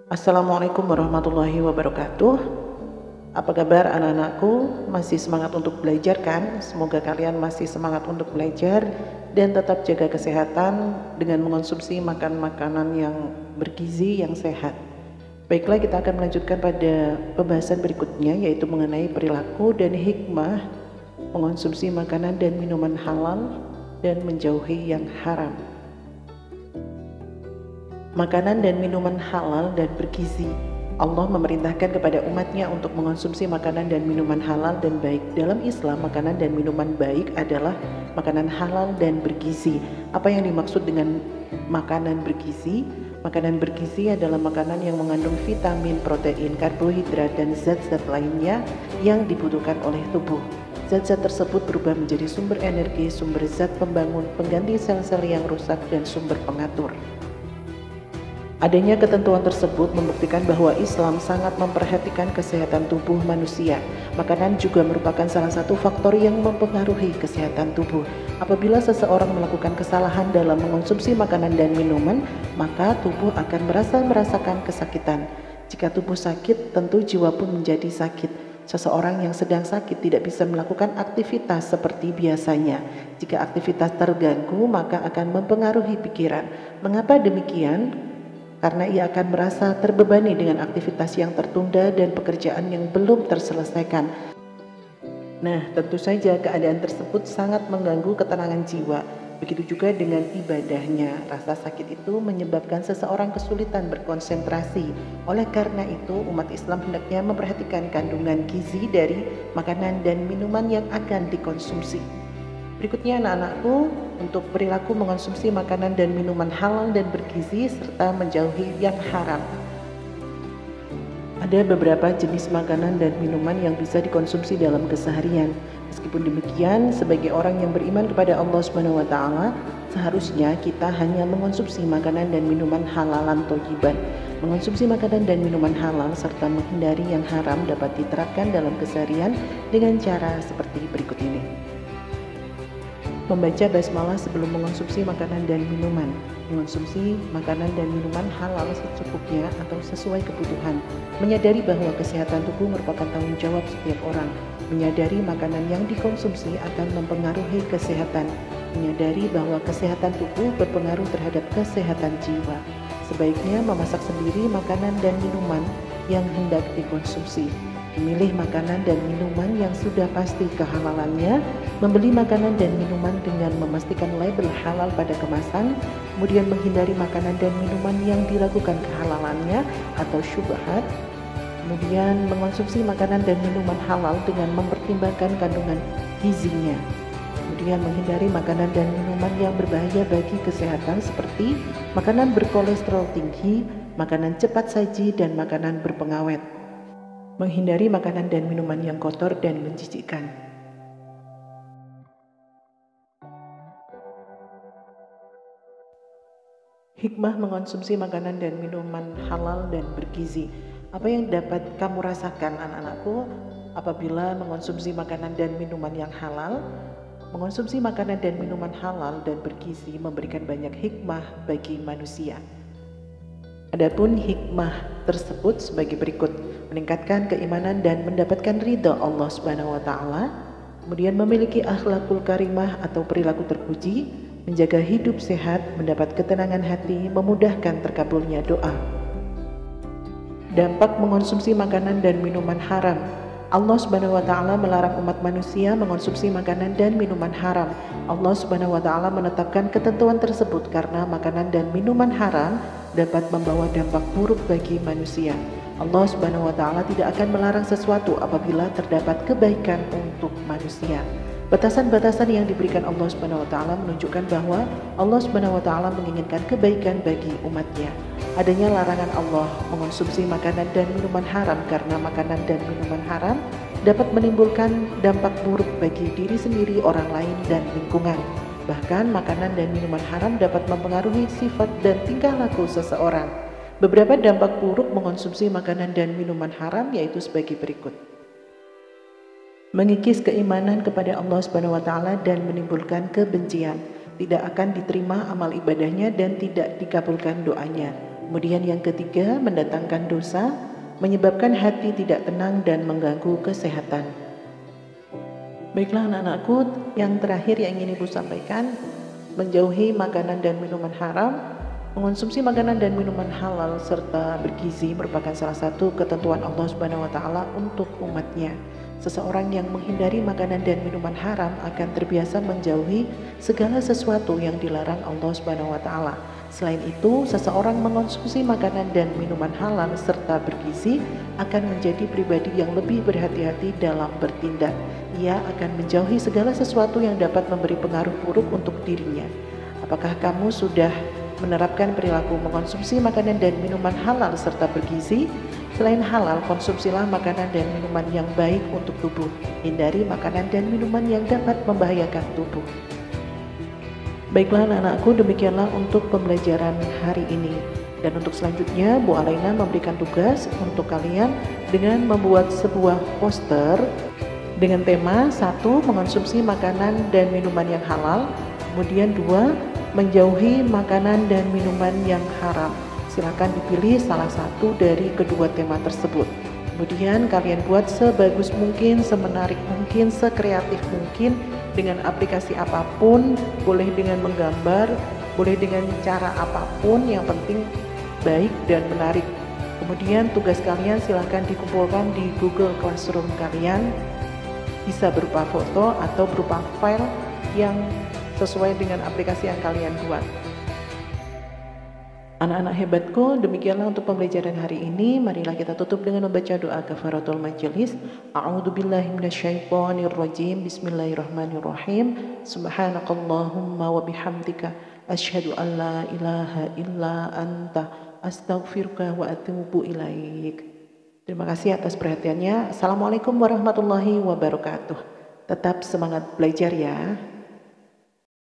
Assalamualaikum warahmatullahi wabarakatuh. Apa kabar anak-anakku? Masih semangat untuk belajar kan? Semoga kalian masih semangat untuk belajar dan tetap jaga kesehatan dengan mengonsumsi makanan yang bergizi, yang sehat. Baiklah, kita akan melanjutkan pada pembahasan berikutnya, yaitu mengenai perilaku dan hikmah mengonsumsi makanan dan minuman halal dan menjauhi yang haram. Makanan dan minuman halal dan bergizi. Allah memerintahkan kepada umatnya untuk mengonsumsi makanan dan minuman halal dan baik. Dalam Islam, makanan dan minuman baik adalah makanan halal dan bergizi. Apa yang dimaksud dengan makanan bergizi? Makanan bergizi adalah makanan yang mengandung vitamin, protein, karbohidrat, dan zat-zat lainnya yang dibutuhkan oleh tubuh. Zat-zat tersebut berubah menjadi sumber energi, sumber zat pembangun, pengganti sel-sel yang rusak, dan sumber pengatur. Adanya ketentuan tersebut membuktikan bahwa Islam sangat memperhatikan kesehatan tubuh manusia. Makanan juga merupakan salah satu faktor yang mempengaruhi kesehatan tubuh. Apabila seseorang melakukan kesalahan dalam mengonsumsi makanan dan minuman, maka tubuh akan merasakan kesakitan. Jika tubuh sakit, tentu jiwa pun menjadi sakit. Seseorang yang sedang sakit tidak bisa melakukan aktivitas seperti biasanya. Jika aktivitas terganggu, maka akan mempengaruhi pikiran. Mengapa demikian? Karena ia akan merasa terbebani dengan aktivitas yang tertunda dan pekerjaan yang belum terselesaikan. Nah, tentu saja keadaan tersebut sangat mengganggu ketenangan jiwa. Begitu juga dengan ibadahnya. Rasa sakit itu menyebabkan seseorang kesulitan berkonsentrasi. Oleh karena itu, umat Islam hendaknya memperhatikan kandungan gizi dari makanan dan minuman yang akan dikonsumsi. Berikutnya anak-anakku, untuk perilaku mengonsumsi makanan dan minuman halal dan bergizi serta menjauhi yang haram. Ada beberapa jenis makanan dan minuman yang bisa dikonsumsi dalam keseharian. Meskipun demikian, sebagai orang yang beriman kepada Allah Subhanahu wa taala, seharusnya kita hanya mengonsumsi makanan dan minuman halalan thayyiban. Mengonsumsi makanan dan minuman halal serta menghindari yang haram dapat diterapkan dalam keseharian dengan cara seperti berikut ini. Membaca basmalah sebelum mengonsumsi makanan dan minuman. Mengonsumsi makanan dan minuman halal secukupnya atau sesuai kebutuhan. Menyadari bahwa kesehatan tubuh merupakan tanggung jawab setiap orang. Menyadari makanan yang dikonsumsi akan mempengaruhi kesehatan. Menyadari bahwa kesehatan tubuh berpengaruh terhadap kesehatan jiwa. Sebaiknya memasak sendiri makanan dan minuman yang hendak dikonsumsi. Memilih makanan dan minuman yang sudah pasti kehalalannya, membeli makanan dan minuman dengan memastikan label halal pada kemasan, kemudian menghindari makanan dan minuman yang diragukan kehalalannya atau syubhat, kemudian mengonsumsi makanan dan minuman halal dengan mempertimbangkan kandungan gizinya, kemudian menghindari makanan dan minuman yang berbahaya bagi kesehatan seperti makanan berkolesterol tinggi, makanan cepat saji, dan makanan berpengawet. Menghindari makanan dan minuman yang kotor dan menjijikkan. Hikmah mengonsumsi makanan dan minuman halal dan bergizi. Apa yang dapat kamu rasakan anak-anakku apabila mengonsumsi makanan dan minuman yang halal? Mengonsumsi makanan dan minuman halal dan bergizi memberikan banyak hikmah bagi manusia. Adapun hikmah tersebut sebagai berikut: meningkatkan keimanan dan mendapatkan ridha Allah Subhanahu wa taala, kemudian memiliki akhlakul karimah atau perilaku terpuji, menjaga hidup sehat, mendapat ketenangan hati, memudahkan terkabulnya doa. Dampak mengonsumsi makanan dan minuman haram. Allah Subhanahu wa taala melarang umat manusia mengonsumsi makanan dan minuman haram. Allah Subhanahu wa taala menetapkan ketentuan tersebut karena makanan dan minuman haram dapat membawa dampak buruk bagi manusia. Allah Subhanahu wa taala tidak akan melarang sesuatu apabila terdapat kebaikan untuk manusia. Batasan-batasan yang diberikan Allah Subhanahu wa taala menunjukkan bahwa Allah Subhanahu wa taala menginginkan kebaikan bagi umatnya. Adanya larangan Allah mengonsumsi makanan dan minuman haram karena makanan dan minuman haram dapat menimbulkan dampak buruk bagi diri sendiri, orang lain, dan lingkungan. Bahkan makanan dan minuman haram dapat mempengaruhi sifat dan tingkah laku seseorang. Beberapa dampak buruk mengonsumsi makanan dan minuman haram yaitu sebagai berikut: mengikis keimanan kepada Allah Subhanahu wa taala dan menimbulkan kebencian. Tidak akan diterima amal ibadahnya dan tidak dikabulkan doanya. Kemudian yang ketiga, mendatangkan dosa, menyebabkan hati tidak tenang dan mengganggu kesehatan. Baiklah anak-anakku, yang terakhir yang ingin Ibu sampaikan, menjauhi makanan dan minuman haram. Mengonsumsi makanan dan minuman halal serta bergizi merupakan salah satu ketentuan Allah Subhanahu wa taala untuk umatnya. Seseorang yang menghindari makanan dan minuman haram akan terbiasa menjauhi segala sesuatu yang dilarang Allah Subhanahu wa taala. Selain itu, seseorang mengonsumsi makanan dan minuman halal serta bergizi akan menjadi pribadi yang lebih berhati-hati dalam bertindak. Ia akan menjauhi segala sesuatu yang dapat memberi pengaruh buruk untuk dirinya. Apakah kamu sudah menerapkan perilaku mengonsumsi makanan dan minuman halal serta bergizi? Selain halal, konsumsilah makanan dan minuman yang baik untuk tubuh. Hindari makanan dan minuman yang dapat membahayakan tubuh. Baiklah anak-anakku, demikianlah untuk pembelajaran hari ini. Dan untuk selanjutnya, Bu Alaina memberikan tugas untuk kalian dengan membuat sebuah poster dengan tema 1. Mengonsumsi makanan dan minuman yang halal. Kemudian 2. Menjauhi makanan dan minuman yang haram. Silakan dipilih salah satu dari kedua tema tersebut. Kemudian kalian buat sebagus mungkin, semenarik mungkin, sekreatif mungkin dengan aplikasi apapun, boleh dengan menggambar, boleh dengan cara apapun, yang penting baik dan menarik. Kemudian tugas kalian silakan dikumpulkan di Google Classroom kalian, bisa berupa foto atau berupa file yang sesuai dengan aplikasi yang kalian buat. Anak-anak hebatku, demikianlah untuk pembelajaran hari ini. Marilah kita tutup dengan membaca doa kafaratul majelis. A'udzubillahi minasyaitonirrajim. Bismillahirrahmanirrahim. Subhanakallahumma wa bihamdika asyhadu an la ilaha illa anta astaghfiruka wa atubu ilaik. Terima kasih atas perhatiannya. Assalamualaikum warahmatullahi wabarakatuh. Tetap semangat belajar ya.